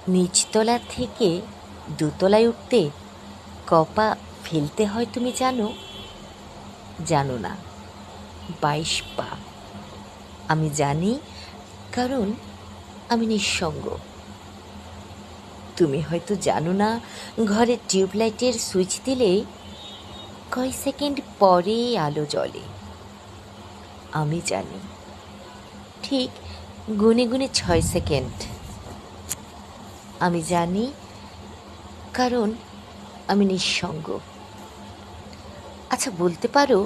নিচতলা থেকে দোতলায় উঠতে কপা ফেলতে হয় তুমি জানো? জানো না, 22 পা। আমি জানি, কারণ আমি নিঃসঙ্গ। তুমি হয়তো জানো না, ঘরের টিউবলাইটের সুইচ দিলে কয় সেকেন্ড পরে আলো জ্বলে। আমি জানি, ঠিক গুনে গুনে 6 সেকেন্ড। আমি জানি, কারণ আমি নিঃসঙ্গ। আচ্ছা, বলতে পারো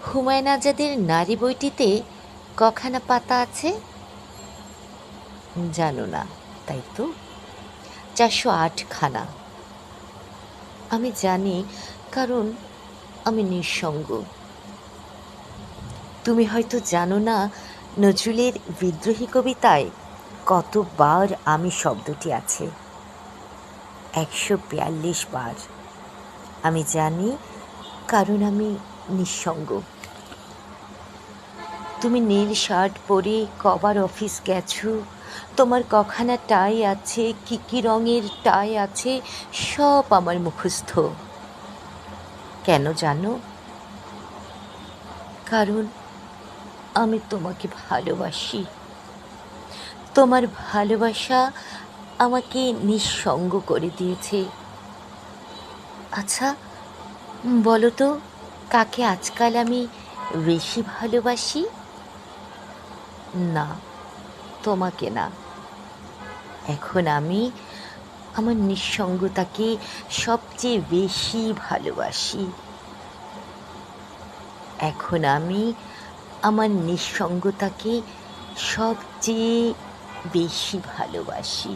হুমায়ুন আজাদের নারী বইটিতে কখানা পাতা আছে? জানো না, তাই তো, 408খানা। আমি জানি, কারণ আমি নিঃসঙ্গ। তুমি হয়তো জানো না, নজরুলের বিদ্রোহী কবিতায় কতবার আমি শব্দটি আছে? 142 বার। আমি জানি, কারণ আমি নিঃসঙ্গ। তুমি নীল শার্ট পরে কবার অফিস গেছো, তোমার কখানা টাই আছে, কী কী রঙের টাই আছে, সব আমার মুখস্থ। কেন জানো? কারণ আমি তোমাকে ভালোবাসি। তোমার ভালোবাসা আমাকে নিঃসঙ্গ করে দিয়েছে। আচ্ছা, বলো তো, কাকে আজকাল আমি বেশি ভালোবাসি? না, তোমাকে না। এখন আমি আমার নিঃসঙ্গতাকে সবচেয়ে বেশি ভালোবাসি। এখন আমি আমার নিঃসঙ্গতাকে সবচেয়ে বেশি ভালোবাসি।